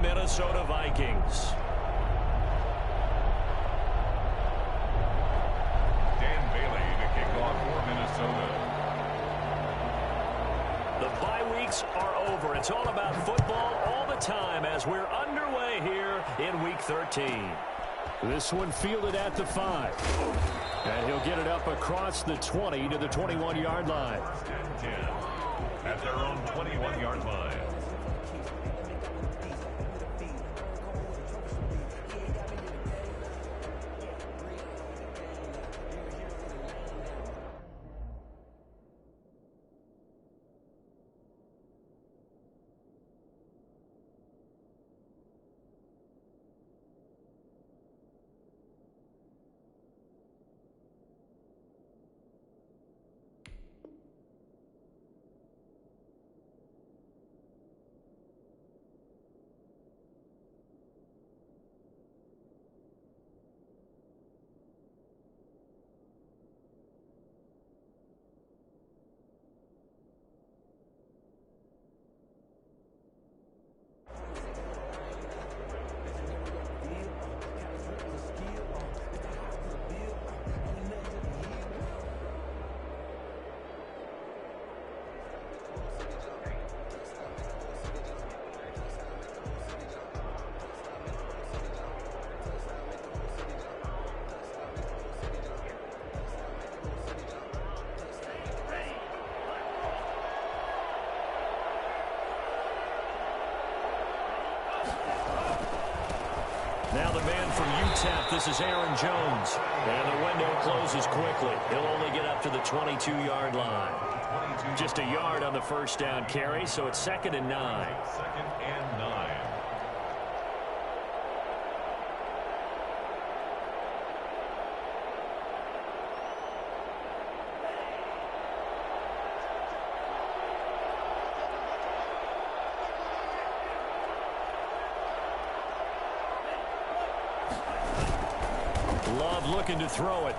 Minnesota Vikings. Dan Bailey to kick off for Minnesota. The bye weeks are over. It's all about football all the time as we're underway here in Week 13. This one fielded at the 5. And he'll get it up across the 20 to the 21-yard line. 10 at their own 21-yard line. Now the man from UTEP, this is Aaron Jones. And the window closes quickly. He'll only get up to the 22-yard line. Just a yard on the first down carry, so it's 2nd and 9. 2nd and 9. Love looking to throw it.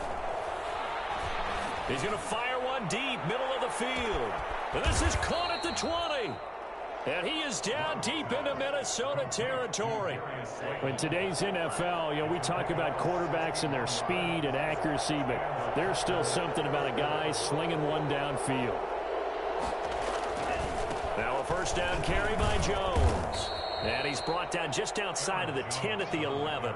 He's going to fire one deep, middle of the field. And this is caught at the 20. And he is down deep into Minnesota territory. In today's NFL, we talk about quarterbacks and their speed and accuracy, but there's still something about a guy slinging one downfield. Now a first down carry by Jones. And he's brought down just outside of the 10 at the 11.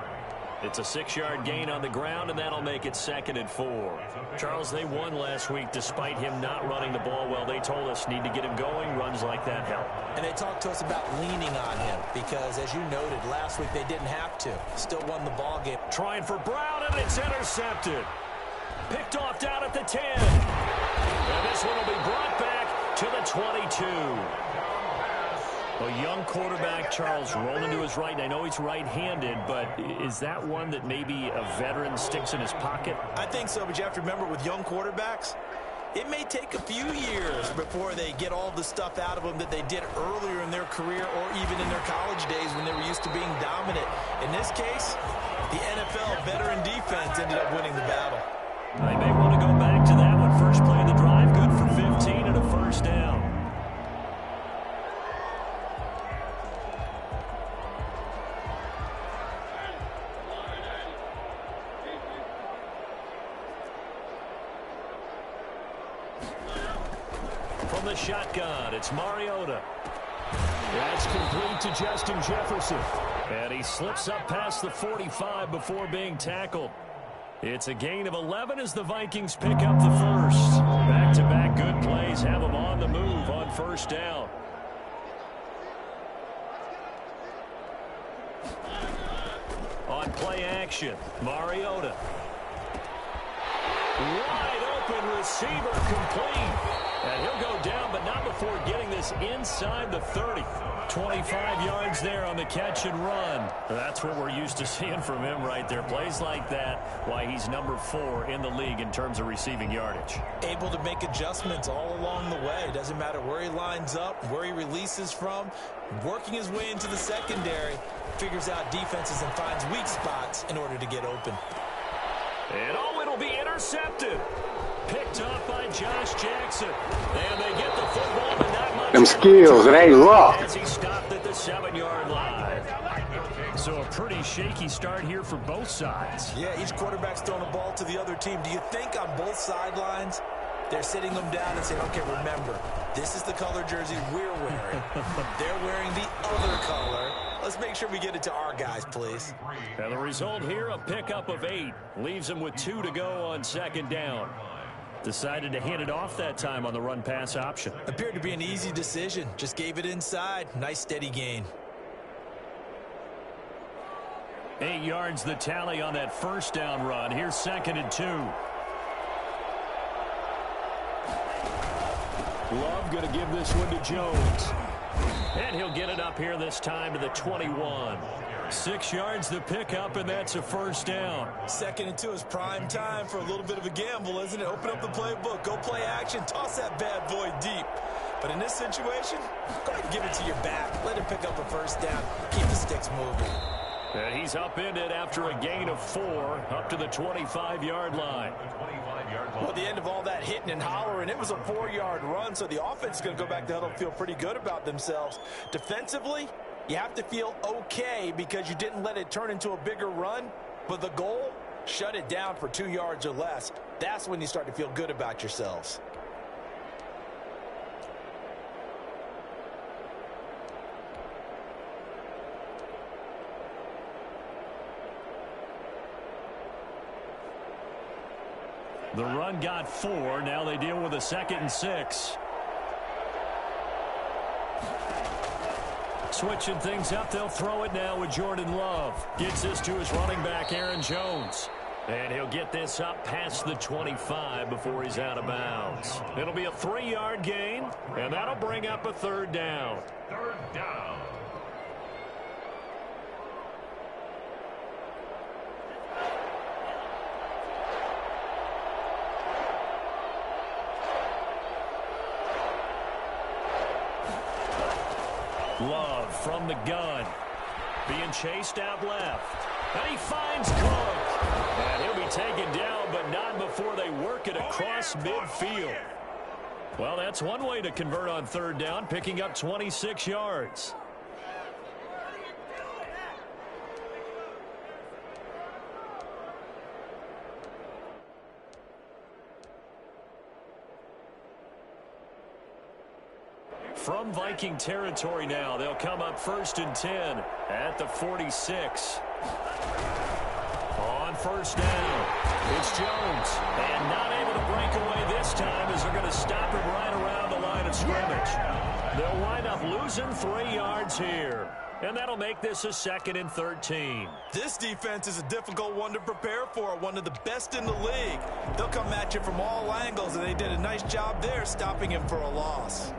It's a 6-yard gain on the ground, and that'll make it 2nd and 4. Charles, they won last week despite him not running the ball well. They told us need to get him going. Runs like that help. And they talked to us about leaning on him because, as you noted, last week they didn't have to. Still won the ball game. Trying for Brown, and it's intercepted. Picked off down at the 10. And this one will be brought back to the 22. A young quarterback, Charles, rolling to his right. And I know he's right-handed, but is that one that maybe a veteran sticks in his pocket? I think so, but you have to remember with young quarterbacks, it may take a few years before they get all the stuff out of them that they did earlier in their career or even in their college days when they were used to being dominant. In this case, the NFL veteran defense ended up winning the battle. They may want to go back to that one. First play of the drive, good for 15 and a first down. From the shotgun, it's Mariota. That's complete to Justin Jefferson. And he slips up past the 45 before being tackled. It's a gain of 11 as the Vikings pick up the first. Back-to-back good plays have them on the move on first down. On play action, Mariota. Wide open receiver complete. And he'll go down, but not before getting this inside the 30. 25 yards there on the catch and run. That's what we're used to seeing from him right there. Plays like that, why he's number 4 in the league in terms of receiving yardage. Able to make adjustments all along the way. Doesn't matter where he lines up, where he releases from. Working his way into the secondary, figures out defenses and finds weak spots in order to get open. And it'll be intercepted. Picked up by Josh Jackson. And they get the football, but not much. Them skills, it ain't luck. As he stopped at the 7-yard line. So a pretty shaky start here for both sides. Yeah, each quarterback's throwing the ball to the other team. Do you think on both sidelines they're sitting them down and saying, okay, remember, this is the color jersey we're wearing. They're wearing the other color. Let's make sure we get it to our guys, please. And the result here, a pickup of 8. Leaves them with 2 to go on second down. Decided to hand it off that time on the run-pass option. Appeared to be an easy decision. Just gave it inside. Nice, steady gain. 8 yards the tally on that first down run. Here's 2nd and 2. Love going to give this one to Jones. And he'll get it up here this time to the 21. 6 yards the pickup, and that's a first down. 2nd and 2 is prime time for a little bit of a gamble, isn't it? Open up the playbook, go play action, toss that bad boy deep. But in this situation, go ahead and give it to your back. Let him pick up a first down. Keep the sticks moving. And he's upended after a gain of 4 up to the 25-yard line. Well, at the end of all that hitting and hollering, it was a 4-yard run, so the offense is going to go back to huddle and feel pretty good about themselves. Defensively, you have to feel okay because you didn't let it turn into a bigger run, but the goal, shut it down for 2 yards or less. That's when you start to feel good about yourselves. The run got 4. Now they deal with a 2nd and 6. Switching things up, they'll throw it now with Jordan Love. Gets this to his running back, Aaron Jones. And he'll get this up past the 25 before he's out of bounds. It'll be a 3-yard gain, and that'll bring up a 3rd down. 3rd down. Love from the gun. Being chased out left. And he finds Cook. And he'll be taken down, but not before they work it across midfield. Well, that's one way to convert on 3rd down, picking up 26 yards. From Viking territory now, they'll come up 1st and 10 at the 46. On 1st down, it's Jones. And not able to break away this time as they're going to stop him right around the line of scrimmage. They'll wind up losing 3 yards here. And that'll make this a 2nd and 13. This defense is a difficult one to prepare for, one of the best in the league. They'll come at you from all angles, and they did a nice job there stopping him for a loss.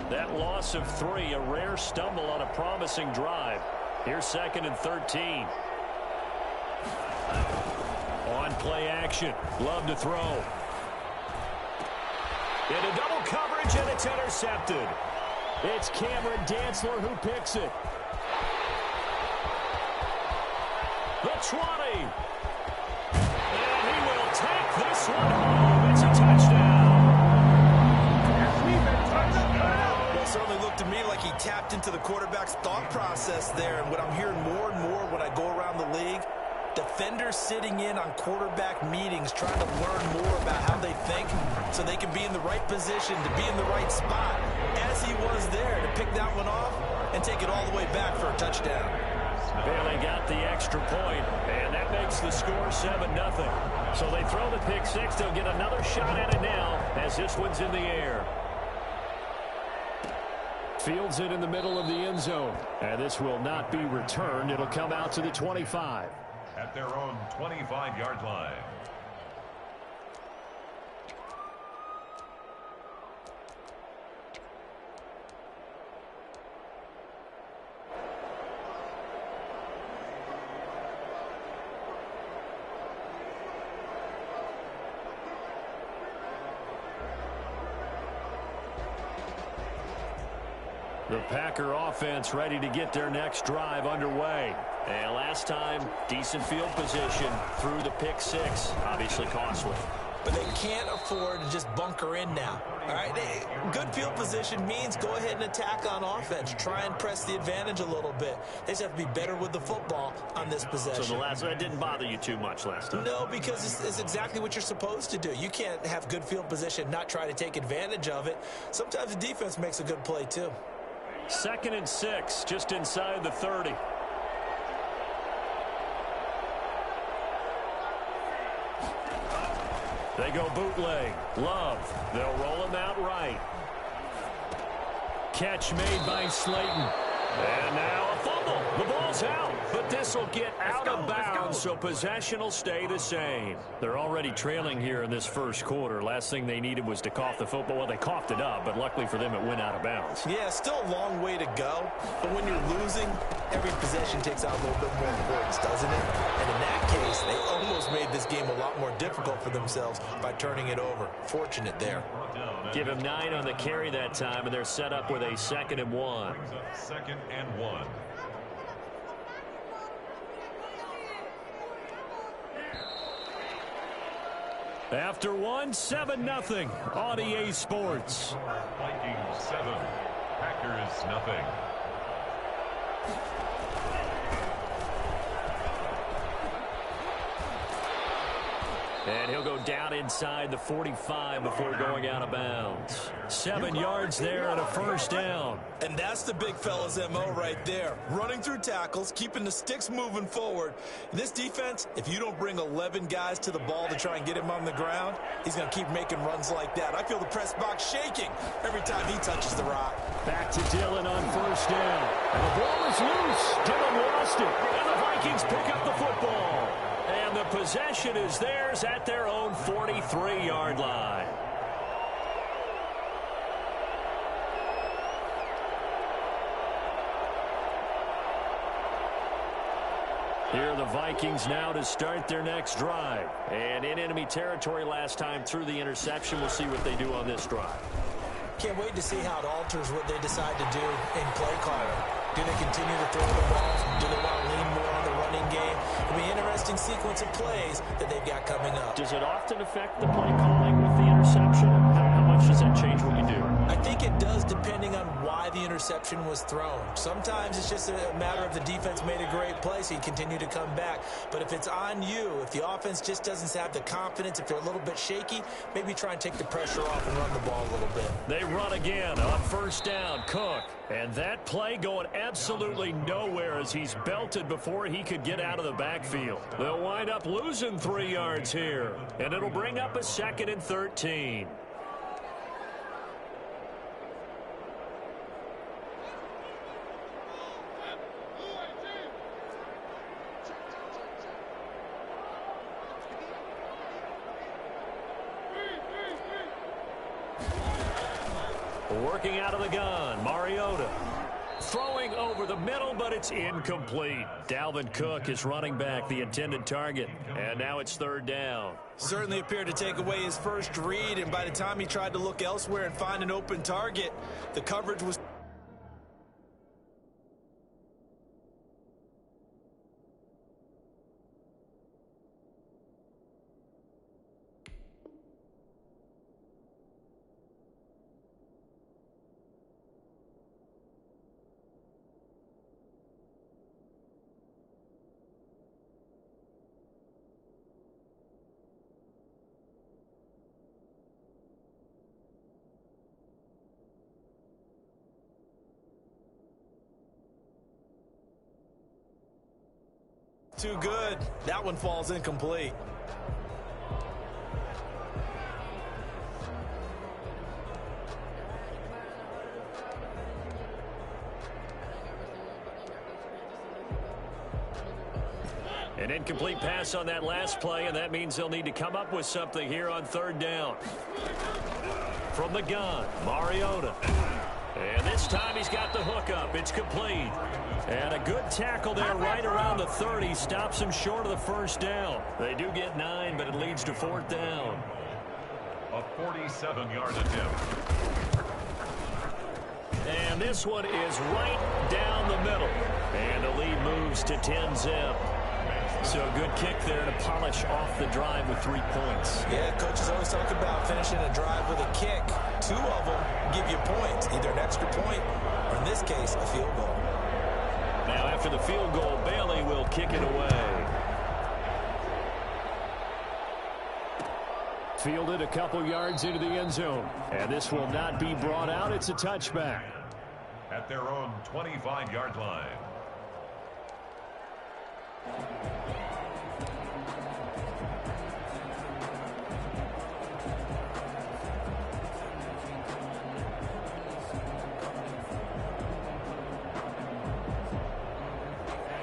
That loss of 3, a rare stumble on a promising drive. Here's 2nd and 13. On play action. Love to throw. Into double coverage, and it's intercepted. It's Cameron Dantzler who picks it. The 20. And he will take this one home. It's a touchdown. Certainly looked to me like he tapped into the quarterback's thought process there. And what I'm hearing more and more when I go around the league, defenders sitting in on quarterback meetings trying to learn more about how they think so they can be in the right position to be in the right spot, as he was there to pick that one off and take it all the way back for a touchdown. Barely got the extra point, and that makes the score 7-0. So they throw the pick 6. They'll get another shot at it now as this one's in the air. Fields it in the middle of the end zone. And this will not be returned. It'll come out to the 25. At their own 25-yard line. The Packer offense ready to get their next drive underway. And last time, decent field position through the pick 6. Obviously costly. But they can't afford to just bunker in now. All right, good field position means go ahead and attack on offense. Try and press the advantage a little bit. They just have to be better with the football on this possession. So the last one didn't bother you too much last time? No, because it's exactly what you're supposed to do. You can't have good field position, not try to take advantage of it. Sometimes the defense makes a good play, too. 2nd and 6, just inside the 30. They go bootleg. Love. They'll roll him out right. Catch made by Slayton. And now a fumble. The ball's out, but this will get out of bounds, so possession will stay the same. They're already trailing here in this first quarter. Last thing they needed was to cough the football. Well, they coughed it up, but luckily for them, it went out of bounds. Yeah, still a long way to go, but when you're losing, every possession takes out a little bit more importance, doesn't it? And in that case, they almost made this game a lot more difficult for themselves by turning it over. Fortunate there. Give him 9 on the carry that time, and they're set up with a 2nd and 1. 2nd and 1. After 1, 7-0 on EA Sports. Vikings 7, Packers nothing. And he'll go down inside the 45 before going out of bounds. 7 yards there and a first down. And that's the big fella's MO right there. Running through tackles, keeping the sticks moving forward. In this defense, if you don't bring 11 guys to the ball to try and get him on the ground, he's going to keep making runs like that. I feel the press box shaking every time he touches the rock. Back to Dillon on first down. And the ball is loose. Dillon lost it. And the Vikings pick up the football. And the possession is theirs at their own 43-yard line. Here are the Vikings now to start their next drive. And in enemy territory last time through the interception. We'll see what they do on this drive. Can't wait to see how it alters what they decide to do in play calling. Do they continue to throw the ball? Do they want to lean more on the running game? It'll be an interesting sequence of plays that they've got coming up. Does it often affect the play calling with the interception? How much does that change what you do? I think it does depending on why the interception was thrown. Sometimes it's just a matter of the defense made a great play, so you continue to come back. But if it's on you, if the offense just doesn't have the confidence, if they're a little bit shaky, maybe try and take the pressure off and run the ball a little bit. They run again on first down. Cook. And that play going absolutely nowhere as he's belted before he could get out of the backfield. They'll wind up losing 3 yards here. And it'll bring up a 2nd and 13. Working out of the gun, Mariota. Throwing over the middle, but it's incomplete. Dalvin Cook is running back the intended target, and now it's 3rd down. Certainly appeared to take away his first read, and by the time he tried to look elsewhere and find an open target, the coverage was... Too good. That one falls incomplete. An incomplete pass on that last play, and that means they'll need to come up with something here on 3rd down. From the gun, Mariota. And this time he's got the hook up. It's complete. And a good tackle there right around the 30. Stops him short of the first down. They do get 9, but it leads to 4th down. A 47-yard attempt. And this one is right down the middle. And the lead moves to 10-zip. So a good kick there to polish off the drive with 3 points. Yeah, coaches always talk about finishing a drive with a kick. 2 of them give you points, either an extra point or, in this case, a field goal. Now, after the field goal, Bailey will kick it away. Fielded a couple yards into the end zone. And this will not be brought out. It's a touchback. At their own 25-yard line.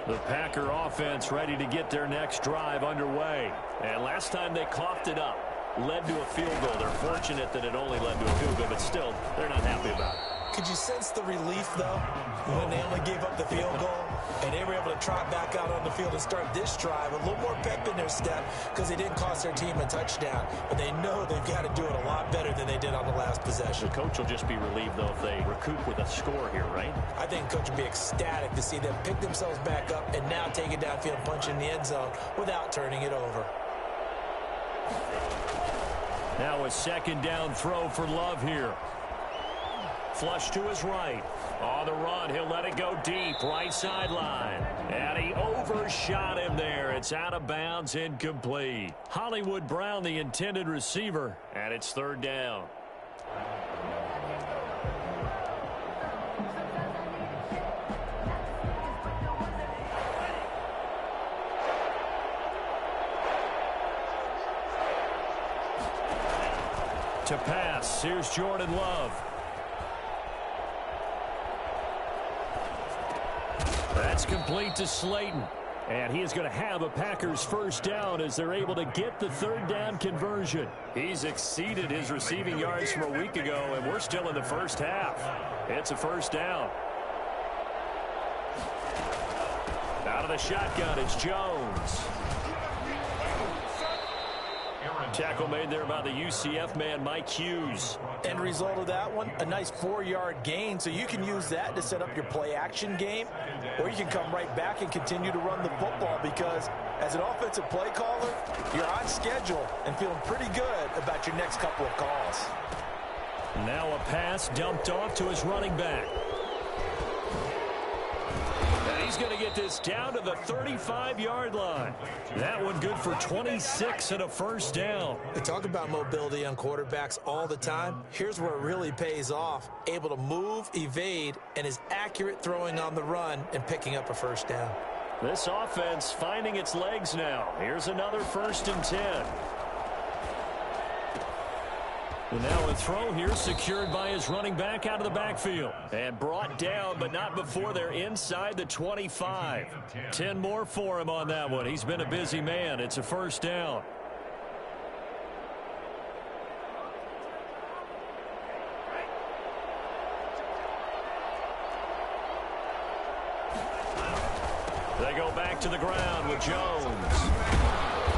The Packer offense ready to get their next drive underway. And last time they coughed it up, led to a field goal. They're fortunate that it only led to a field goal, but still, they're not happy about it. Could you sense the relief, though, when they only gave up the field goal and they were able to trot back out on the field and start this drive? A little more pep in their step because they didn't cost their team a touchdown. But they know they've got to do it a lot better than they did on the last possession. The coach will just be relieved, though, if they recoup with a score here, right? I think the coach will be ecstatic to see them pick themselves back up and now take it downfield, punch in the end zone without turning it over. Now a second down throw for Love here. Flush to his right. On the run, he'll let it go deep, right sideline. And he overshot him there. It's out of bounds, incomplete. Hollywood Brown, the intended receiver, and it's third down. To pass, here's Jordan Love. That's complete to Slayton. And he is going to have a Packers first down as they're able to get the third down conversion. He's exceeded his receiving yards from a week ago, and we're still in the first half. It's a first down. Out of the shotgun, it's Jones. Tackle made there by the UCF man, Mike Hughes. End result of that one, a nice 4-yard gain. So you can use that to set up your play-action game, or you can come right back and continue to run the football because as an offensive play caller, you're on schedule and feeling pretty good about your next couple of calls. Now a pass dumped off to his running back. And he's going to get this down to the 35-yard line. That one good for 26 and a first down. They talk about mobility on quarterbacks all the time. Here's where it really pays off. Able to move, evade, and is accurate throwing on the run and picking up a first down. This offense finding its legs now. Here's another 1st and 10. And now a throw here secured by his running back out of the backfield. And brought down, but not before they're inside the 25. 10 more for him on that one. He's been a busy man. It's a first down. They go back to the ground with Jones.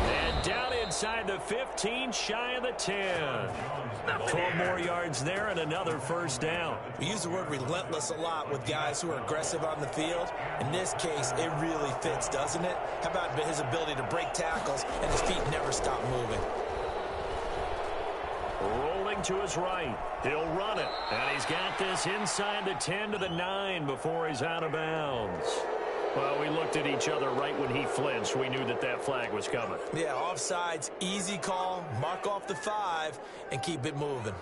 And down inside the 15, shy of the 10. 12 more yards there and another first down. We use the word relentless a lot with guys who are aggressive on the field. In this case, it really fits, doesn't it? How about his ability to break tackles and his feet never stop moving? Rolling to his right. He'll run it. And he's got this inside the 10 to the 9 before he's out of bounds. Well, we looked at each other right when he flinched. We knew that that flag was coming. Yeah, offsides, easy call, mark off the 5, and keep it moving.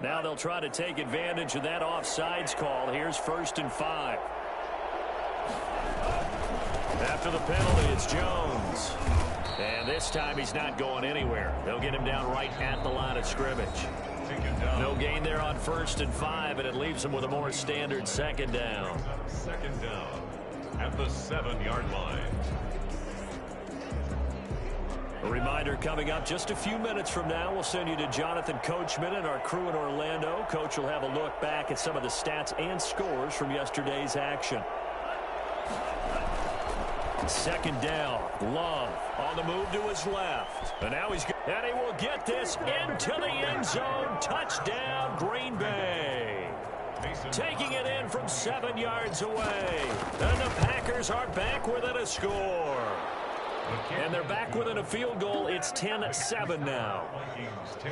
Now they'll try to take advantage of that offsides call. Here's 1st and 5. After the penalty, it's Jones. And this time he's not going anywhere. They'll get him down right at the line of scrimmage. No gain there on 1st and 5, and it leaves him with a more standard second down. Second down at the 7-yard line. A reminder coming up just a few minutes from now. We'll send you to Jonathan Coachman and our crew in Orlando. Coach will have a look back at some of the stats and scores from yesterday's action. Second down, Love on the move to his left. And now and he will get this into the end zone. Touchdown, Green Bay. Taking it in from 7 yards away. And the Packers are back within a score. And they're back within a field goal. It's 10-7 now. Vikings 10,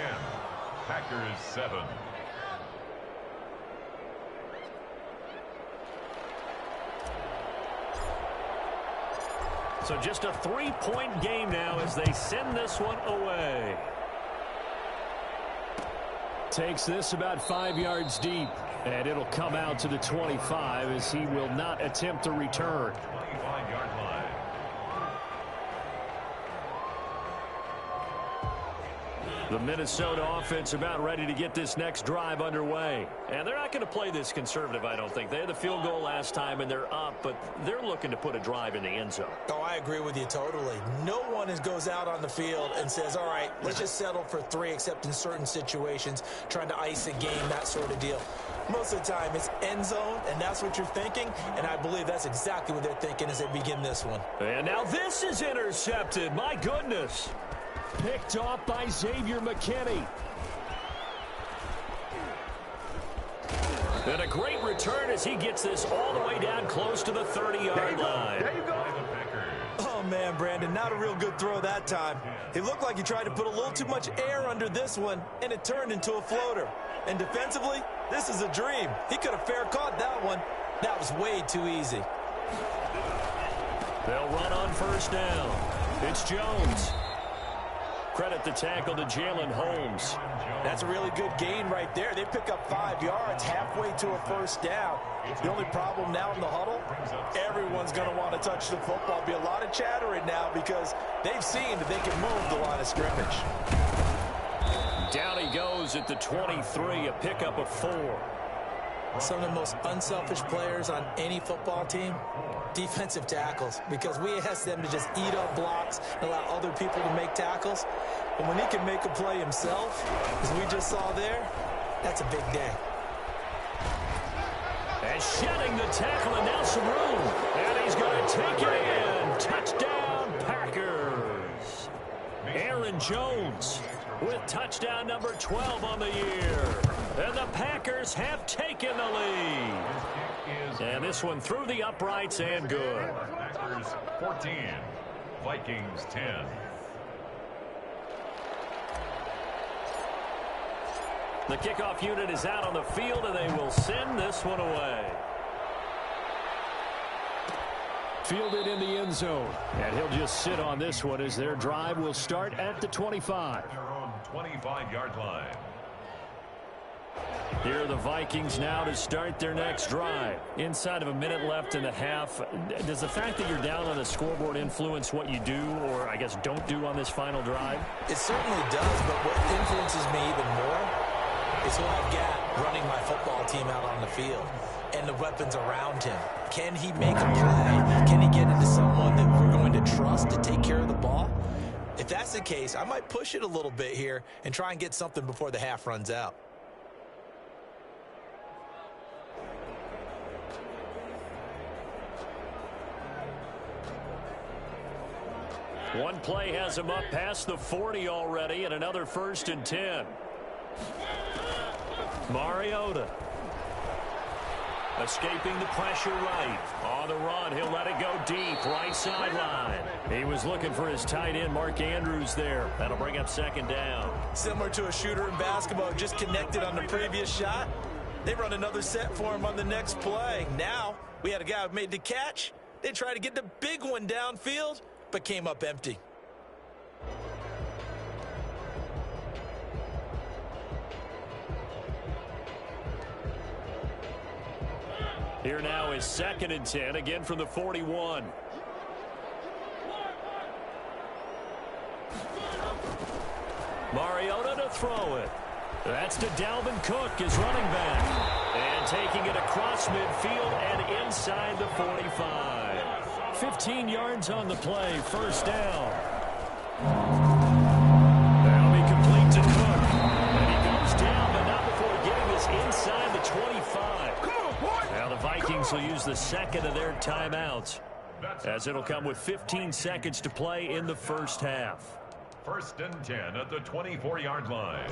Packers 7. So just a 3-point game now as they send this one away. Takes this about 5 yards deep. And it'll come out to the 25 as he will not attempt to return. 25-yard line. The Minnesota offense about ready to get this next drive underway. And they're not going to play this conservative, I don't think. They had the field goal last time, and they're up, but they're looking to put a drive in the end zone. Oh, I agree with you totally. No one goes out on the field and says, all right, let's just settle for 3, except in certain situations, trying to ice a game, that sort of deal. Most of the time, it's end zone, and that's what you're thinking, and I believe that's exactly what they're thinking as they begin this one. And now this is intercepted. My goodness. Picked off by Xavier McKinney. And a great return as he gets this all the way down close to the 30-yard line. There you go. Oh, man, Brandon, not a real good throw that time. It looked like he tried to put a little too much air under this one, and it turned into a floater. And defensively, this is a dream. He could have fair caught that one. That was way too easy. They'll run on first down. It's Jones. Credit the tackle to Jalen Holmes. That's a really good gain right there. They pick up 5 yards halfway to a first down. The only problem now in the huddle, everyone's going to want to touch the football. Be a lot of chattering now because they've seen that they can move the line of scrimmage. Down he goes at the 23, a pickup of 4. Some of the most unselfish players on any football team, defensive tackles, because we ask them to just eat up blocks and allow other people to make tackles. And when he can make a play himself, as we just saw there, that's a big day. And shedding the tackle, and now some room. And he's going to take it in. Touchdown, Packers. Aaron Jones with touchdown number 12 on the year. And the Packers have taken the lead. And this one through the uprights and good. Packers 14, Vikings 10. The kickoff unit is out on the field, and they will send this one away. Fielded in the end zone. And he'll just sit on this one as their drive will start at the 25. Their own 25-yard line. Here are the Vikings now to start their next drive. Inside of a minute left in the half, does the fact that you're down on the scoreboard influence what you do, or I guess don't do on this final drive? It certainly does, but what influences me even more is who I've got running my football team out on the field and the weapons around him. Can he make a play? Can he get into someone that we're going to trust to take care of the ball? If that's the case, I might push it a little bit here and try and get something before the half runs out. One play has him up past the 40 already, and another 1st and 10. Mariota escaping the pressure right. On the run, he'll let it go deep, right sideline. He was looking for his tight end, Mark Andrews, there. That'll bring up 2nd down. Similar to a shooter in basketball, just connected on the previous shot. They run another set for him on the next play. Now, we had a guy who made the catch. They tried to get the big one downfield, but came up empty. Here now is 2nd and 10, again from the 41. Mariota to throw it. That's to Dalvin Cook, his running back. And taking it across midfield and inside the 45. 15 yards on the play, 1st down. That'll be complete to Cook. And he goes down, but not before getting this inside the 25. Now the Vikings will use the 2nd of their timeouts, as it'll come with 15 seconds to play in the 1st half. 1st and 10 at the 24-yard line.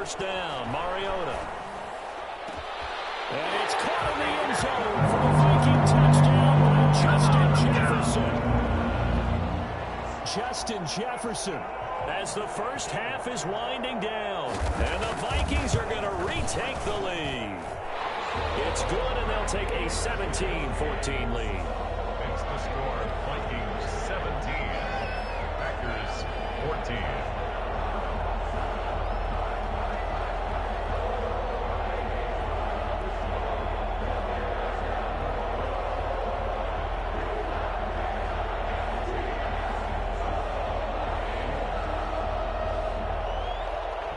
first down. Mariota. And it's caught in the end zone for the Viking touchdown by Justin Jefferson. As the first half is winding down. And the Vikings are going to retake the lead. It's good, and they'll take a 17-14 lead. Makes the score Vikings 17, Packers 14.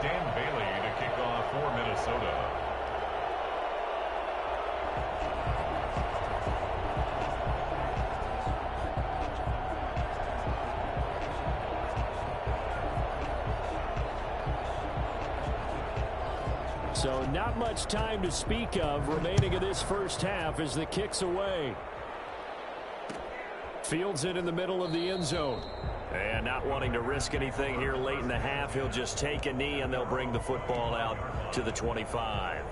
Dan Bailey to kick off for Minnesota. So not much time to speak of remaining in this first half as the kick's away. Fields it in the middle of the end zone. And not wanting to risk anything here late in the half, he'll just take a knee and they'll bring the football out to the 25.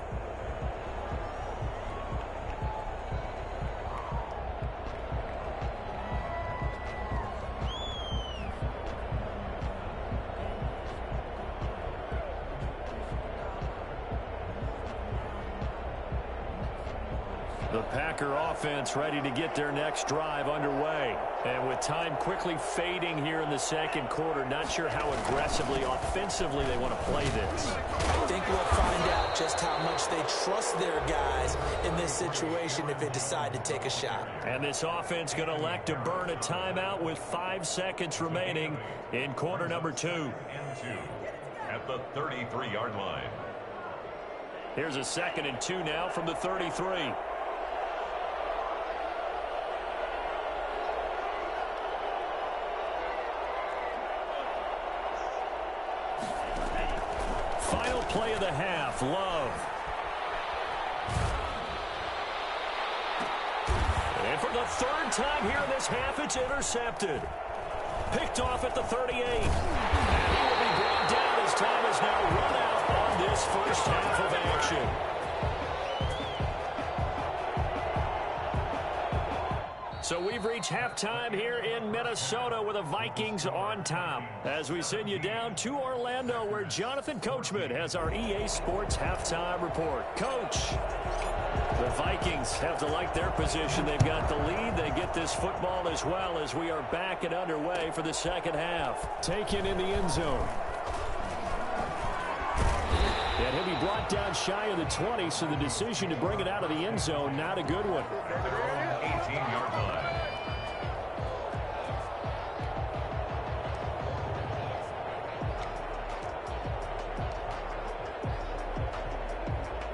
The Packer offense ready to get their next drive underway. And with time quickly fading here in the second quarter, not sure how aggressively, offensively they want to play this. I think we'll find out just how much they trust their guys in this situation if they decide to take a shot. And this offense going to elect to burn a timeout with 5 seconds remaining in quarter number 2. And 2 at the 33-yard line. Here's a 2nd and 2 now from the 33. Final play of the half, Love. And for the 3rd time here in this half, it's intercepted. Picked off at the 38. And he will be brought down as time is now run out on this first half of action. So we've reached halftime here in Minnesota with the Vikings on top. As we send you down to Orlando, where Jonathan Coachman has our EA Sports halftime report. Coach, the Vikings have to like their position. They've got the lead. They get this football as well as we are back and underway for the second half. Taken in the end zone. And he'll be brought down shy of the 20, so the decision to bring it out of the end zone, not a good one. 18-yard line.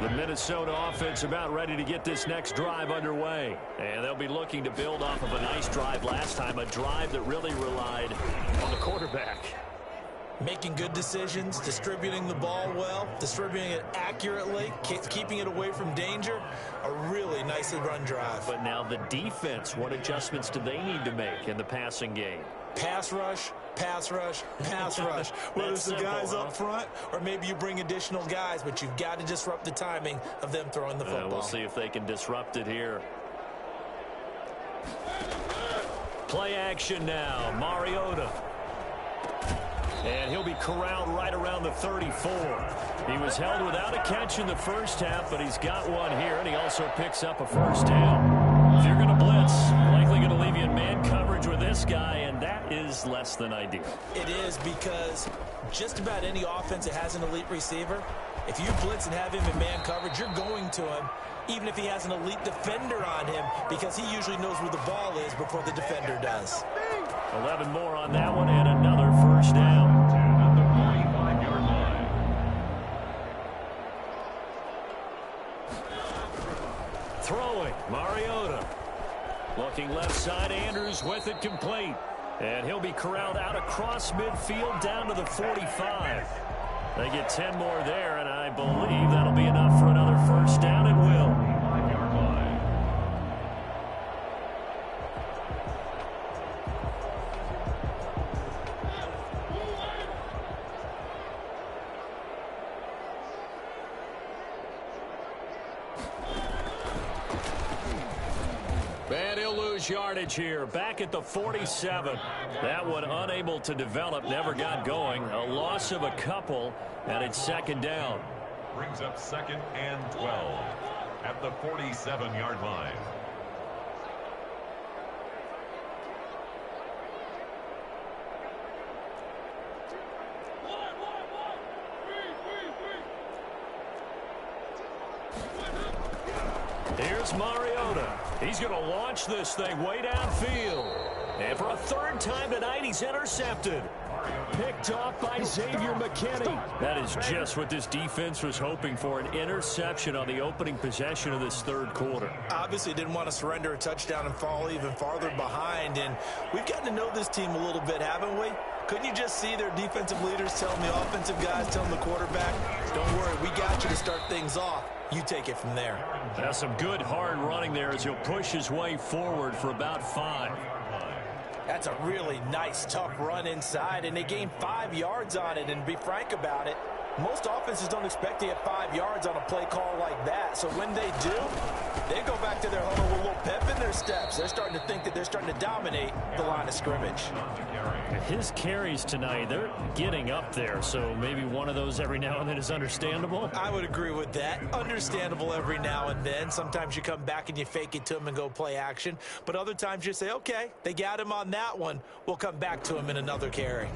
The Minnesota offense about ready to get this next drive underway. And they'll be looking to build off of a nice drive last time, a drive that really relied on the quarterback. Making good decisions, distributing the ball well, distributing it accurately, keeping it away from danger. A really nicely run drive. But now the defense, what adjustments do they need to make in the passing game? Pass rush, pass rush, pass rush. Whether it's the guys up front or maybe you bring additional guys, but you've got to disrupt the timing of them throwing the football. We'll see if they can disrupt it here. Play action now, Mariota. And he'll be corralled right around the 34. He was held without a catch in the first half, but he's got one here, and he also picks up a first down. If you're going to blitz, likely going to leave you in man coverage with this guy, and that is less than ideal. It is, because just about any offense that has an elite receiver, if you blitz and have him in man coverage, you're going to him, even if he has an elite defender on him, because he usually knows where the ball is before the defender does. 11 more on that one, and another first down. At the 45-yard line. Throwing, Mariota. Looking left side, Andrews with it complete. And he'll be corralled out across midfield down to the 45. They get 10 more there, and I believe that'll be enough for another first down. It will. 5-yard line. And he'll lose yardage here, back at the 47. That one unable to develop, never got going. A loss of a couple, and it's second down. Brings up 2nd and 12 at the 47-yard line. Here's Mariota. He's going to launch this thing way downfield. And for a third time tonight, he's intercepted. Picked off by Xavier McKinney. That is just what this defense was hoping for, an interception on the opening possession of this third quarter. Obviously didn't want to surrender a touchdown and fall even farther behind. And we've gotten to know this team a little bit, haven't we? Couldn't you just see their defensive leaders telling the offensive guys, telling the quarterback, don't worry, we got you to start things off. You take it from there. That's some good hard running there as he'll push his way forward for about 5. That's a really nice, tough run inside, and they gained 5 yards on it. And to be frank about it, most offenses don't expect to get 5 yards on a play call like that. So when they do, they go back to their huddle with a little pep in their steps. They're starting to think that they're starting to dominate the line of scrimmage. His carries tonight, they're getting up there, so maybe one of those every now and then is understandable. I would agree with that. Understandable every now and then. Sometimes you come back and you fake it to him and go play action. But other times you say, okay, they got him on that one. We'll come back to him in another carry.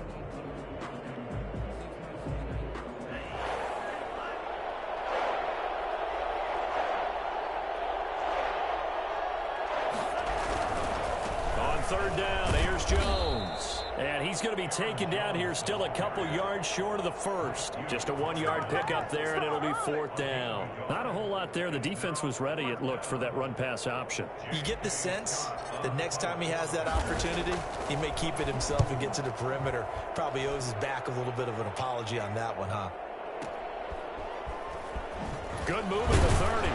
Third down, here's Jones. And he's going to be taken down here, still a couple yards short of the first. Just a 1-yard pickup there, and it'll be 4th down. Not a whole lot there. The defense was ready, it looked, for that run-pass option. You get the sense that next time he has that opportunity, he may keep it himself and get to the perimeter. Probably owes his back a little bit of an apology on that one, huh? Good move at the 30.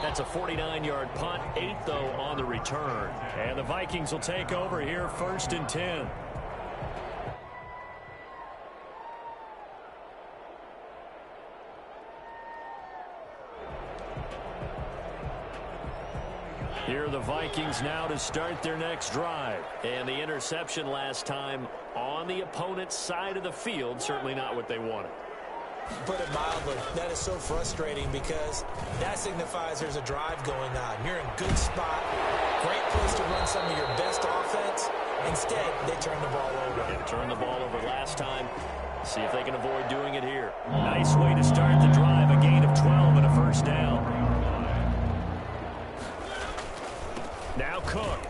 That's a 49-yard punt, 8 though on the return. And the Vikings will take over here, 1st and 10. Here are the Vikings now to start their next drive. And the interception last time on the opponent's side of the field, certainly not what they wanted. Put it mildly, that is so frustrating because that signifies there's a drive going on. You're in good spot, great place to run some of your best offense. Instead, they turn the ball over. Yeah, turned the ball over last time. See if they can avoid doing it here. Nice way to start the drive, a gain of 12 and a 1st down. Now Cook.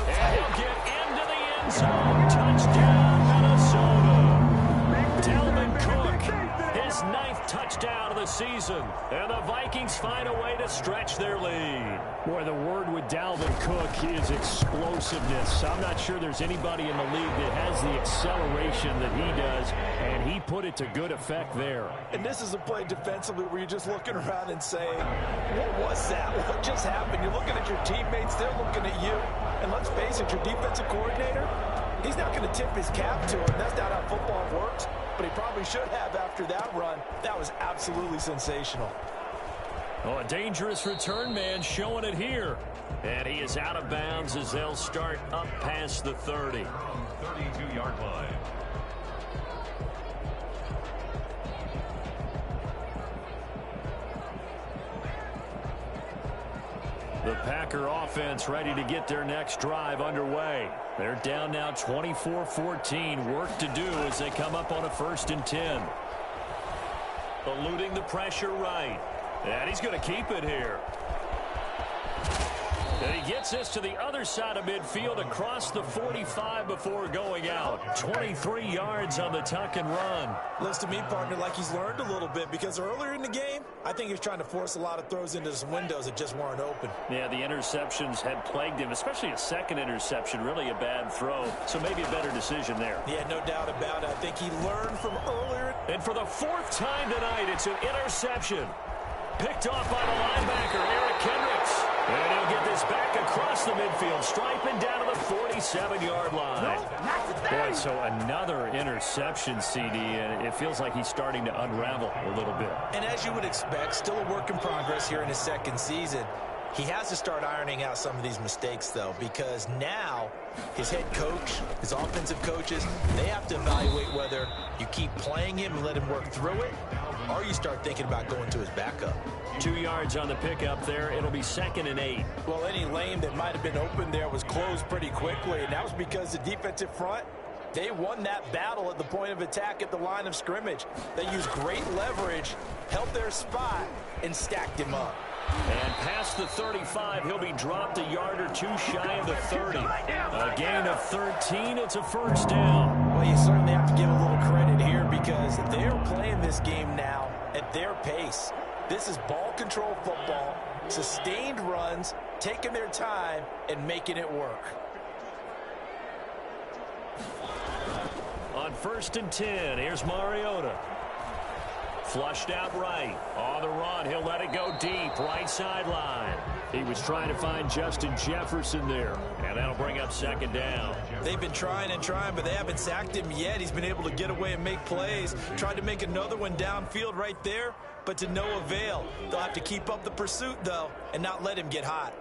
And he'll get into the end zone. Touchdown, Minnesota. Dalvin Cook, his 9th touchdown of the season. And the Vikings find a way to stretch their lead. Boy, the word with Dalvin Cook is explosiveness. I'm not sure there's anybody in the league that has the acceleration that he does, and he put it to good effect there. And this is a play defensively where you're just looking around and saying, what was that? What just happened? You're looking at your teammates, they're looking at you. And let's face it, your defensive coordinator, he's not going to tip his cap to him. That's not how football works. But he probably should have after that run. That was absolutely sensational. Oh, a dangerous return man showing it here. And he is out of bounds as they'll start up past the 30. 32-yard line. The Packer offense ready to get their next drive underway. They're down now 24-14. Work to do as they come up on a 1st and 10. Eluding the pressure right. And he's going to keep it here. And he gets this to the other side of midfield across the 45 before going out. 23 yards on the tuck and run. Looks to me, partner, like he's learned a little bit because earlier in the game, I think he was trying to force a lot of throws into some windows that just weren't open. Yeah, the interceptions had plagued him, especially a second interception, really a bad throw. So maybe a better decision there. Yeah, no doubt about it. I think he learned from earlier. And for the 4th time tonight, it's an interception. Picked off by the linebacker, Eric Kendricks. And he'll get this back across the midfield, striping down to the 47-yard line. Boy, right, so another interception, CD, and it feels like he's starting to unravel a little bit. And as you would expect, still a work in progress here in his second season. He has to start ironing out some of these mistakes, though, because now his head coach, his offensive coaches, they have to evaluate whether you keep playing him and let him work through it, or you start thinking about going to his backup. 2 yards on the pickup there. It'll be 2nd and 8. Well, any lane that might have been open there was closed pretty quickly, and that was because the defensive front, they won that battle at the point of attack at the line of scrimmage. They used great leverage, held their spot, and stacked him up. And past the 35, he'll be dropped a yard or two shy of the 30. A gain of 13, it's a first down. Well, you certainly have to give a little credit here because they're playing this game now at their pace. This is ball control football, sustained runs, taking their time, and making it work. On 1st and 10, here's Mariota. Flushed out right. On the run, he'll let it go deep. Right sideline. He was trying to find Justin Jefferson there. And that'll bring up 2nd down. They've been trying and trying, but they haven't sacked him yet. He's been able to get away and make plays. Tried to make another one downfield right there, but to no avail. They'll have to keep up the pursuit, though, and not let him get hot.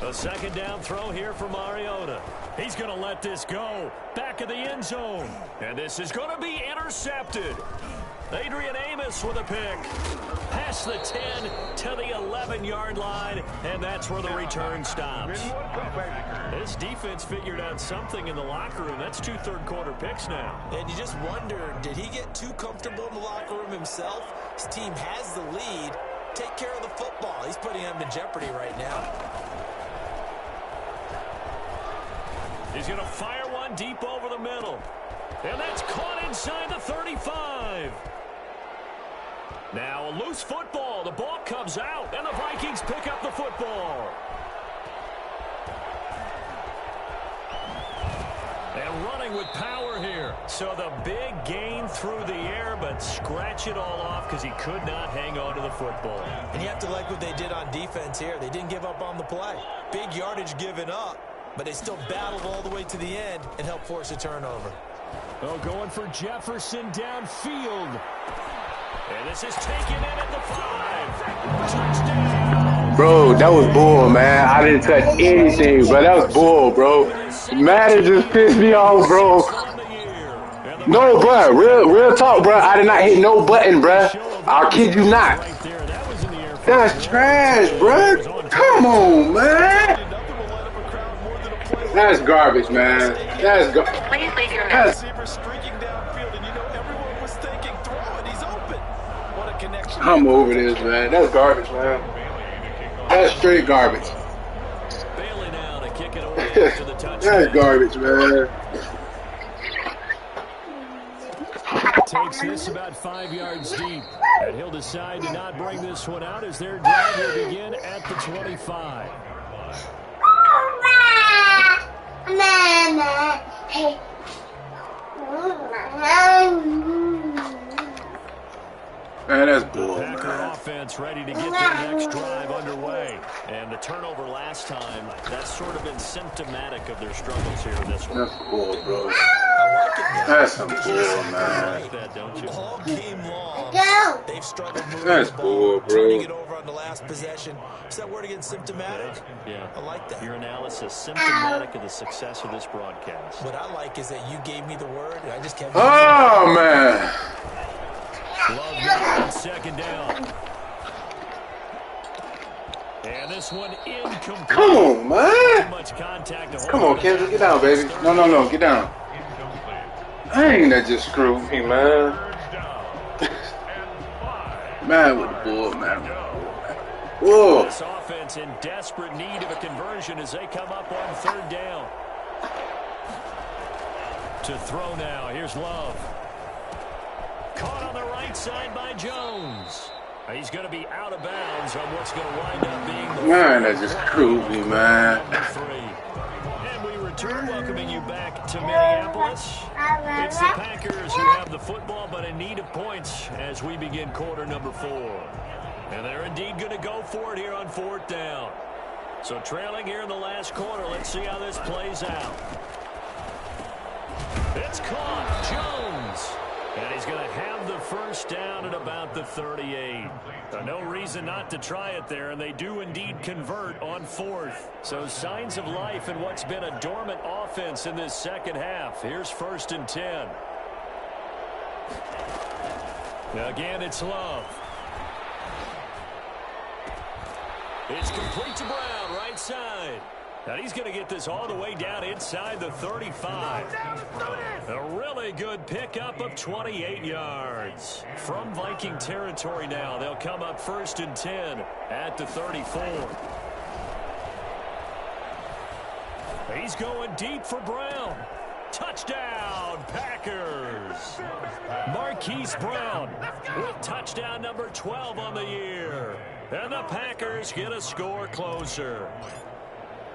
A 2nd down throw here for Mariota. He's going to let this go. Back of the end zone. And this is going to be intercepted. Adrian Amos with a pick. Past the 10 to the 11-yard line, and that's where the return stops. This defense figured out something in the locker room. That's 2 third-quarter picks now. And you just wonder, did he get too comfortable in the locker room himself? His team has the lead. Take care of the football. He's putting them in jeopardy right now. He's going to fire one deep over the middle. And that's caught inside the 35. Now a loose football. The ball comes out, and the Vikings pick up the football. And running with power here. So the big gain through the air, but scratch it all off because he could not hang on to the football. And you have to like what they did on defense here. They didn't give up on the play. Big yardage given up, but they still battled all the way to the end and helped force a turnover. Oh, going for Jefferson downfield. And this is taken in at the 5. Touchdown. Bro, that was bull, man. I didn't touch anything, bro. That was bull, bro. Madden just pissed me off, bro. No, bro. Real talk, bro. I did not hit no button, bro. I'll kid you not. That's trash, bro. Come on, man. That's garbage, man. That's garbage. Please leave your message. I'm over this, man. That's garbage, man. That's straight garbage. That's garbage, man. Takes this about 5 yards deep. And he'll decide to not bring this one out as their drive will begin at the 25. Man, that's bull, Packer man. offense ready to get their next drive underway. And the turnover last time, that's sort of been symptomatic of their struggles here in this one. That's bull, bro. I like it, man. That's some bull, man. Like that, don't you? All game long, they've struggled moving That's the ball, bull, bro. turning it over on the last possession. Is that word again, symptomatic? Yeah. I like that. Your analysis symptomatic of the success of this broadcast. What I like is that you gave me the word, and I just kept Oh, man. Love got it, 2nd down. And this one incomplete. Come on, man. Too much contact to Come on, Kendrick. Get down, baby. No. Get down. Dang, that just screwed me, man. Man with the bull, man. Whoa. This offense in desperate need of a conversion as they come up on 3rd down. To throw now. Here's Love. Caught on the right side by Jones. He's going to be out of bounds on what's going to wind up being the Man, that just screwed me, man. number 3. And we return, welcoming you back to Minneapolis. It's the Packers who have the football, but in need of points as we begin quarter number 4. And they're indeed going to go for it here on 4th down. So trailing here in the last quarter, let's see how this plays out. It's caught. Jones. And he's going to have the first down at about the 38. No reason not to try it there, and they do indeed convert on fourth. So signs of life in what's been a dormant offense in this second half. Here's 1st and 10. Again, it's Love. It's complete to Brown, right side. And he's going to get this all the way down inside the 35. A really good pickup of 28 yards. From Viking territory now, they'll come up 1st and 10 at the 34. He's going deep for Brown. Touchdown, Packers. Marquise Brown with touchdown number 12 on the year. And the Packers get a score closer.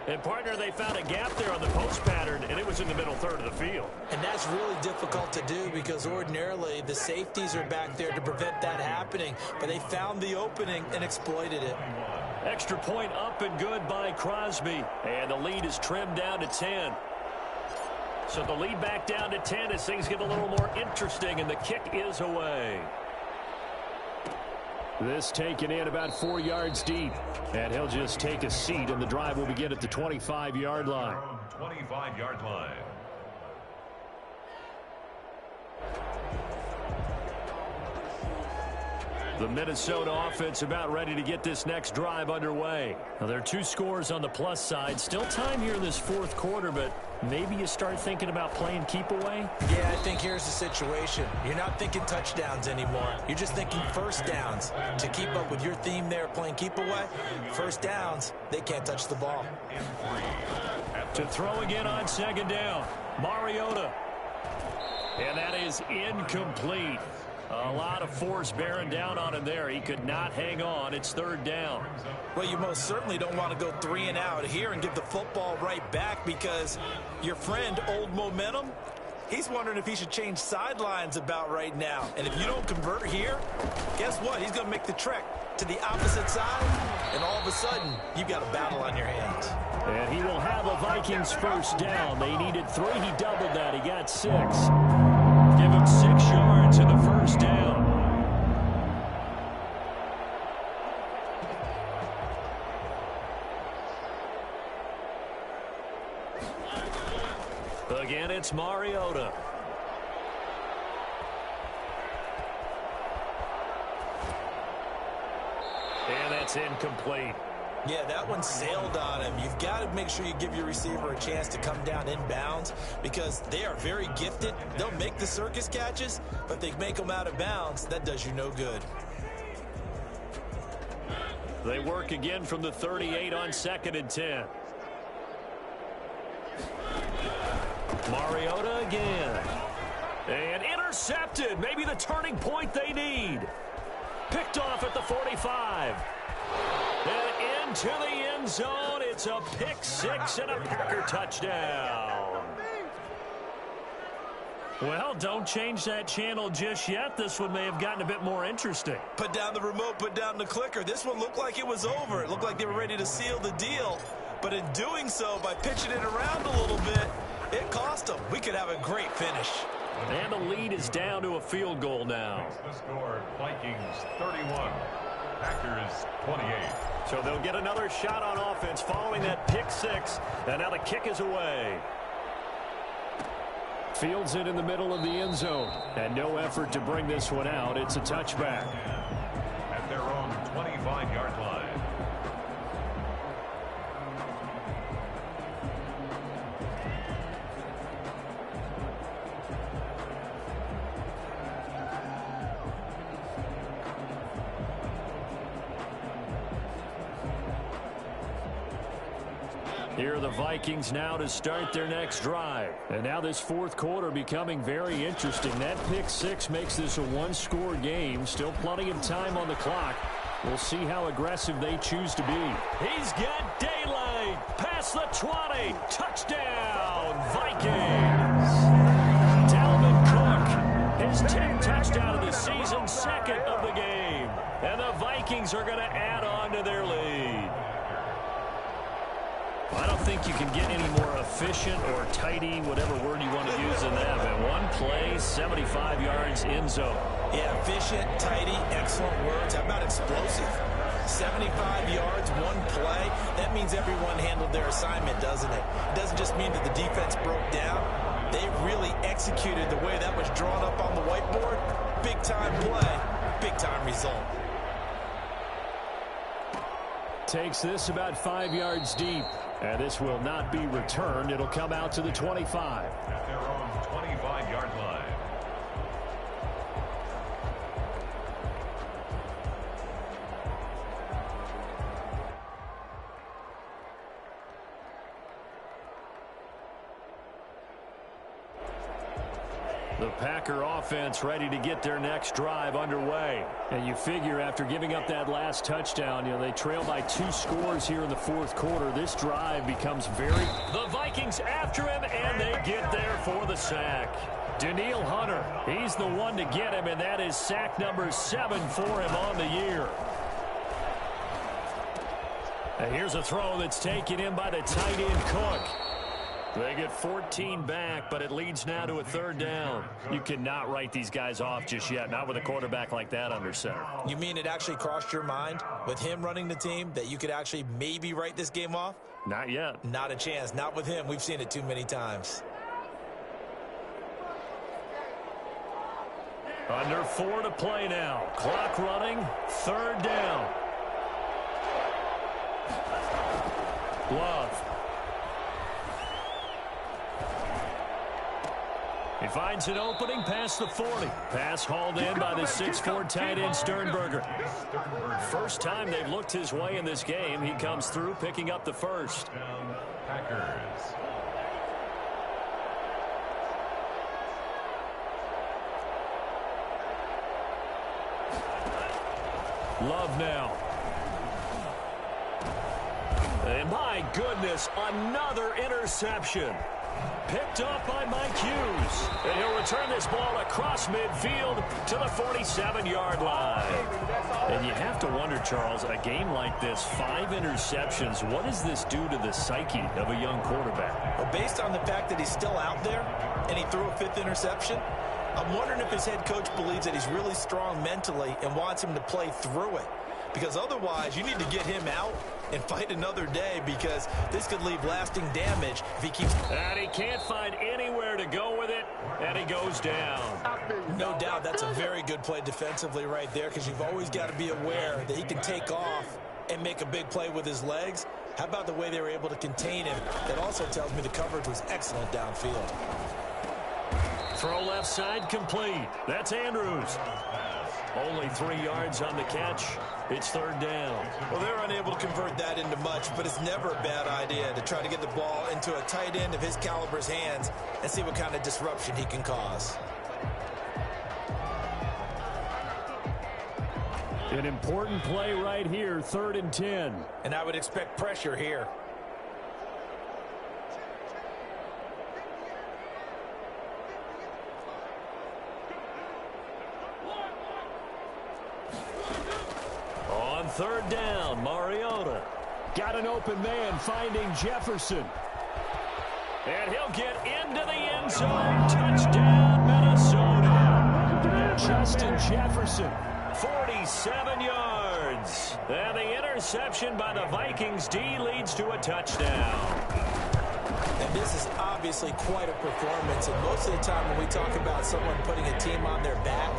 And, partner, they found a gap there on the post pattern, and it was in the middle third of the field. And that's really difficult to do because ordinarily the safeties are back there to prevent that happening. But they found the opening and exploited it. Extra point up and good by Crosby. And the lead is trimmed down to 10. So the lead back down to 10 as things get a little more interesting, and the kick is away. This taken in about 4 yards deep. And he'll just take a seat, and the drive will begin at the 25-yard line. 25-yard line. The Minnesota offense about ready to get this next drive underway. Now, there are 2 scores on the plus side. Still time here in this fourth quarter, but maybe you start thinking about playing keep away? Yeah, I think here's the situation. You're not thinking touchdowns anymore. You're just thinking first downs. To keep up with your theme there, playing keep away, first downs, they can't touch the ball. To throw again on 2nd down, Mariota. And that is incomplete. A lot of force bearing down on him there. He could not hang on. It's 3rd down. Well, you most certainly don't want to go 3 and out here and give the football right back because your friend, Old Momentum, he's wondering if he should change sidelines about right now. And if you don't convert here, guess what? He's going to make the trek to the opposite side, and all of a sudden, you've got a battle on your hands. And he will have a Vikings first down. They needed 3. He doubled that. He got 6. Give him 6 yards in the first down. Again, it's Mariota. And that's incomplete. Yeah, that one sailed on him. You've got to make sure you give your receiver a chance to come down inbounds because they are very gifted. They'll make the circus catches, but if they make them out of bounds, that does you no good. They work again from the 38 on 2nd and 10. Mariota again. And intercepted. Maybe the turning point they need. Picked off at the 45. And into the end zone. It's a pick 6 and a Packer touchdown. Well, don't change that channel just yet. This one may have gotten a bit more interesting. Put down the remote, put down the clicker. This one looked like it was over. It looked like they were ready to seal the deal. But in doing so, by pitching it around a little bit, it cost them. We could have a great finish. And the lead is down to a field goal now. The score, Vikings 31, Packers 28. So they'll get another shot on offense following that pick 6. And now the kick is away. Fields it in the middle of the end zone. And no effort to bring this one out. It's a touchback. At their own 25-yard line. Here are the Vikings now to start their next drive. And now this fourth quarter becoming very interesting. That pick 6 makes this a one-score game. Still plenty of time on the clock. We'll see how aggressive they choose to be. He's got daylight. Past the 20. Touchdown, Vikings. Dalvin Cook, his 10th touchdown of the season, 2nd of the game. And the Vikings are going to add on to their lead. I don't think you can get any more efficient or tidy, whatever word you want to use in that. And play, 75 yards in zone. Yeah, efficient, tidy, excellent words. How about explosive? 75 yards, one play. That means everyone handled their assignment, doesn't it? It doesn't just mean that the defense broke down. They really executed the way that was drawn up on the whiteboard. Big-time play, big-time result. Takes this about 5 yards deep. And this will not be returned. It'll come out to the 25. At their own 25-yard line. The Packer offense ready to get their next drive underway. And you figure after giving up that last touchdown, they trail by 2 scores here in the fourth quarter. This drive becomes very... The Vikings after him, and they get there for the sack. Danielle Hunter, he's the one to get him, and that is sack number 7 for him on the year. And here's a throw that's taken in by the tight end Cook. They get 14 back, but it leads now to a 3rd down. You cannot write these guys off just yet, not with a quarterback like that under center. You mean it actually crossed your mind with him running the team that you could actually maybe write this game off? Not yet. Not a chance. Not with him. We've seen it too many times. Under 4 to play now. Clock running. 3rd down. Love. He finds an opening past the 40. Pass hauled in by the 6'4" tight end Sternberger. First time they've looked his way in this game. He comes through picking up the first. Packers. Love now. And my goodness, another interception. Picked up by Mike Hughes. And he'll return this ball across midfield to the 47-yard line. And you have to wonder, Charles, a game like this, 5 interceptions, what does this do to the psyche of a young quarterback? Well, based on the fact that he's still out there and he threw a 5th interception, I'm wondering if his head coach believes that he's really strong mentally and wants him to play through it. Because otherwise, you need to get him out and fight another day, because this could leave lasting damage if he keeps... And he can't find anywhere to go with it, and he goes down. No doubt that's a very good play defensively right there, because you've always got to be aware that he can take off and make a big play with his legs. How about the way they were able to contain him? That also tells me the coverage was excellent downfield. Throw left side complete. That's Andrews. Only 3 yards on the catch. It's 3rd down. Well, they're unable to convert that into much, but it's never a bad idea to try to get the ball into a tight end of his caliber's hands and see what kind of disruption he can cause. An important play right here, 3rd and 10. And I would expect pressure here. On 3rd down, Mariota got an open man finding Jefferson. And he'll get into the end zone. Touchdown, Minnesota. Justin Jefferson, 47 yards. And the interception by the Vikings D leads to a touchdown. And this is obviously quite a performance. And most of the time when we talk about someone putting a team on their back,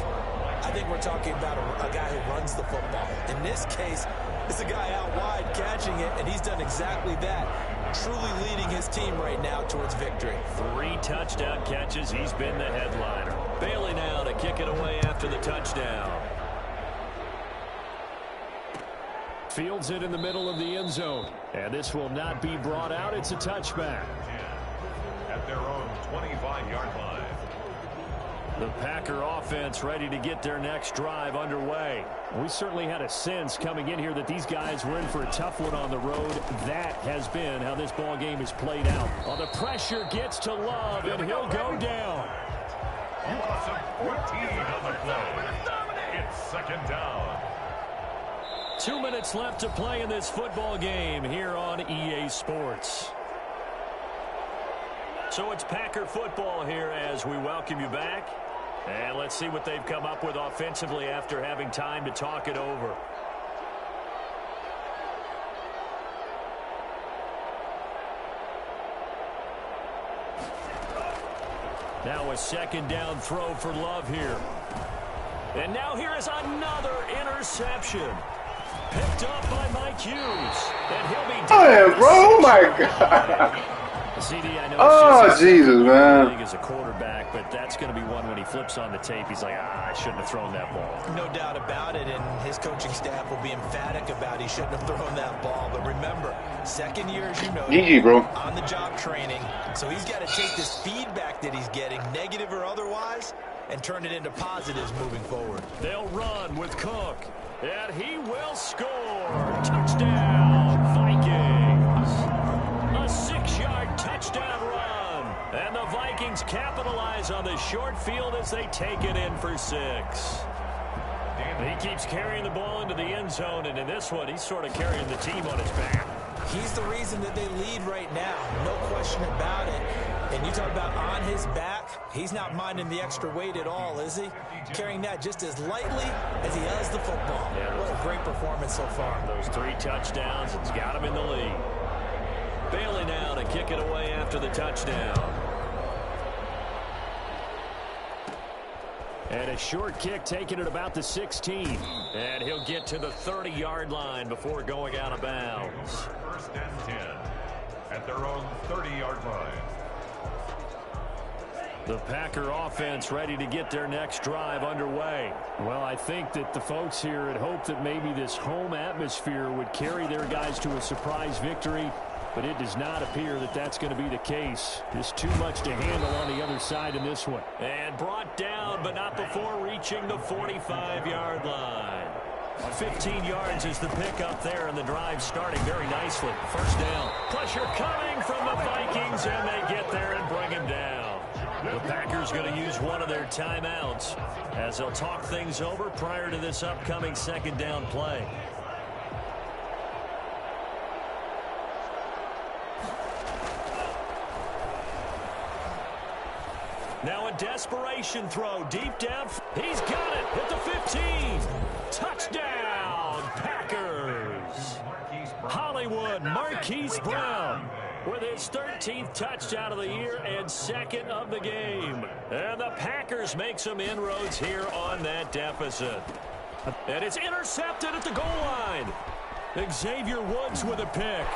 I think we're talking about a guy who runs the football. In this case, it's a guy out wide catching it, and he's done exactly that, truly leading his team right now towards victory. 3 touchdown catches. He's been the headliner. Bailey now to kick it away after the touchdown. Fields it in the middle of the end zone. And this will not be brought out. It's a touchback. At their own 25-yard line. The Packer offense ready to get their next drive underway. We certainly had a sense coming in here that these guys were in for a tough one on the road. That has been how this ball game is played out. Oh, the pressure gets to Love, and he'll go down. You lost 14 on the play. It's 2nd down. 2 minutes left to play in this football game here on EA Sports. So it's Packer football here as we welcome you back. And let's see what they've come up with offensively after having time to talk it over. Now a second down throw for Love here. And now here is another interception. Picked up by Mike Hughes. And he'll be Damn, bro. Oh, my God. CD, I know Oh, Jesus, man. as a quarterback, but that's going to be one when he flips on the tape. He's like, I shouldn't have thrown that ball. No doubt about it, and his coaching staff will be emphatic about he shouldn't have thrown that ball. But remember, second year, as you know, GG, bro. on-the-job training. So he's got to take this feedback that he's getting, negative or otherwise, and turn it into positives moving forward. They'll run with Cook, and he will score. Touchdown, Vikings. A 6-yard touchdown run. And the Vikings capitalize on the short field as they take it in for 6. He keeps carrying the ball into the end zone, and in this one, he's sort of carrying the team on his back. He's the reason that they lead right now, no question about it. And you talk about on his back, he's not minding the extra weight at all, is he? Carrying that just as lightly as he does the football. Yeah, what a great performance so far. Those 3 touchdowns, it's got him in the lead. Bailey now to kick it away after the touchdown. And a short kick taken at about the 16. And he'll get to the 30-yard line before going out of bounds. First and 10 at their own 30-yard line. The Packer offense ready to get their next drive underway. Well, I think that the folks here had hoped that maybe this home atmosphere would carry their guys to a surprise victory, but it does not appear that that's going to be the case. There's too much to handle on the other side in this one. And brought down, but not before reaching the 45-yard line. 15 yards is the pickup there, and the drive starting very nicely. First down. Pressure coming from the Vikings, and they get there and bring him down. The Packers going to use one of their timeouts as they'll talk things over prior to this upcoming second down play. Now a desperation throw deep down. He's got it at the 15. Touchdown, Packers. Hollywood Marquise Brown with his 13th touchdown of the year and second of the game. And the Packers make some inroads here on that deficit. And it's intercepted at the goal line. Xavier Woods with a pick.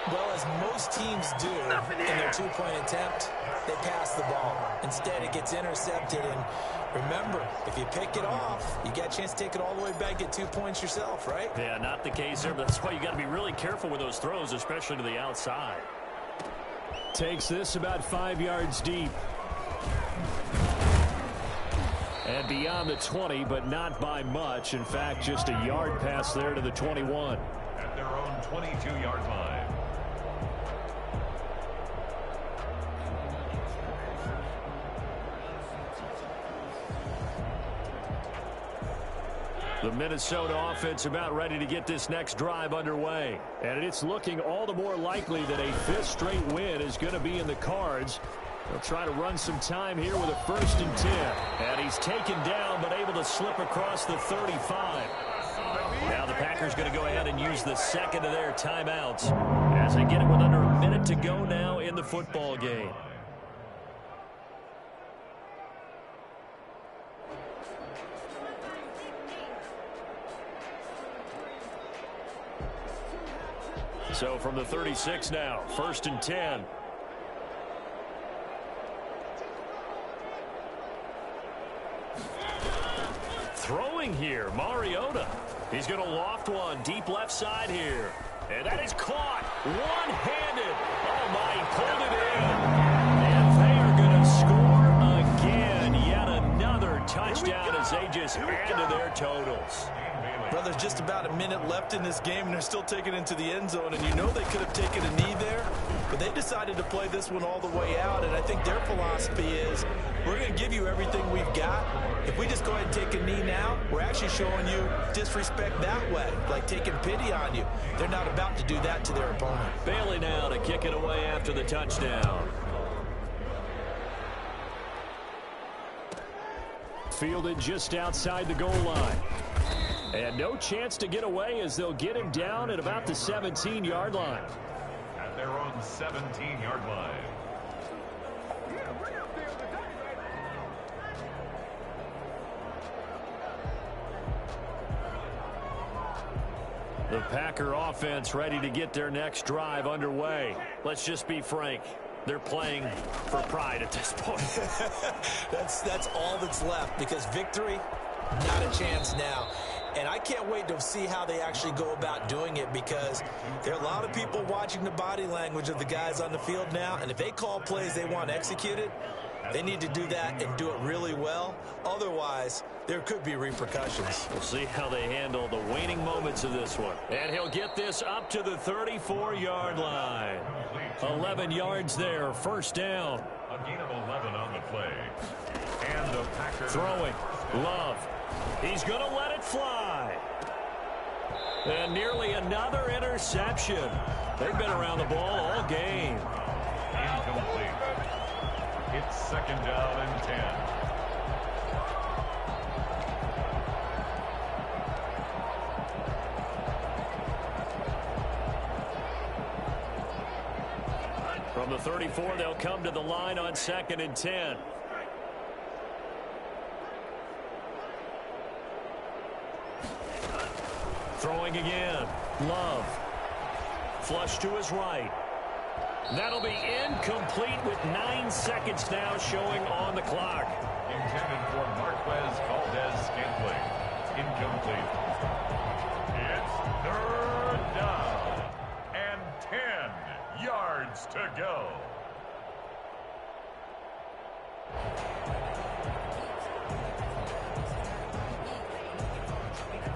Well, as most teams do in their two-point attempt, they pass the ball. Instead, it gets intercepted. And remember, if you pick it off, you got a chance to take it all the way back, get 2 points yourself, right? Yeah, not the case there, but that's why you got to be really careful with those throws, especially to the outside. Takes this about 5 yards deep. And beyond the 20, but not by much. In fact, just a yard pass there to the 21. At their own 22-yard line. The Minnesota offense about ready to get this next drive underway. And it's looking all the more likely that a 5th straight win is going to be in the cards. They'll try to run some time here with a 1st and 10. And he's taken down but able to slip across the 35. Now the Packers going to go ahead and use the second of their timeouts as they get it with under a minute to go now in the football game. So from the 36 now, 1st and 10. Throwing here, Mariota. He's going to loft one deep left side here. And that is caught one-handed. Oh, my, he pulled it in. And they are going to score again. Yet another touchdown as they just add to their totals. Well, there's just about a minute left in this game, and they're still taking it into the end zone. And you know they could have taken a knee there, but they decided to play this one all the way out. And I think their philosophy is, we're going to give you everything we've got. If we just go ahead and take a knee now, we're actually showing you disrespect that way, like taking pity on you. They're not about to do that to their opponent. Bailey now to kick it away after the touchdown. Fielded just outside the goal line. And no chance to get away as they'll get him down at about the 17-yard line. At their own 17-yard line. The Packer offense ready to get their next drive underway. Let's just be frank. They're playing for pride at this point. That's all that's left, because victory, not a chance now. And I can't wait to see how they actually go about doing it, because there are a lot of people watching the body language of the guys on the field now, and if they call plays they want executed, they need to do that and do it really well. Otherwise, there could be repercussions. We'll see how they handle the waning moments of this one. And he'll get this up to the 34-yard line. 11 yards there, first down. A gain of 11 on the play. And the Packers throwing. Love. He's going to let it fly. And nearly another interception. They've been around the ball all game. Incomplete. It's second down and 10. From the 34, they'll come to the line on 2nd and 10. Throwing again. Love. Flush to his right. That'll be incomplete with 9 seconds now showing on the clock. Intended for Marquez Valdez-Scantling. Incomplete. It's third down and 10 yards to go.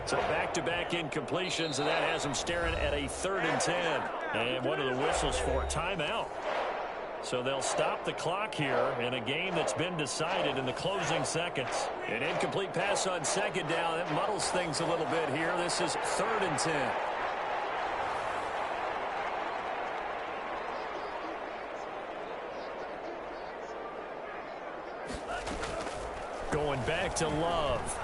So back-to-back incompletions, and that has them staring at a 3rd and 10. And what are the whistles for? Timeout. So they'll stop the clock here in a game that's been decided in the closing seconds. An incomplete pass on 2nd down. It muddles things a little bit here. This is 3rd and 10. Going back to Love.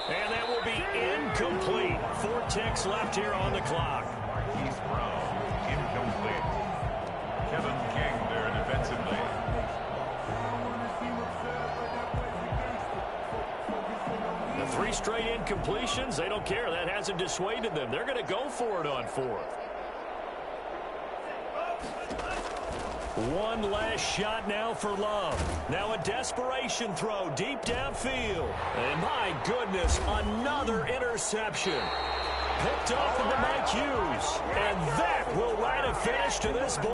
And that will be incomplete. 4 ticks left here on the clock. Marquise Brown, incomplete. Kevin King there defensively. The 3 straight incompletions, they don't care. That hasn't dissuaded them. They're going to go for it on 4th. One last shot now for Love. Now a desperation throw deep downfield. And my goodness, another interception. Picked off into Mike Hughes. And that will write a finish to this ball.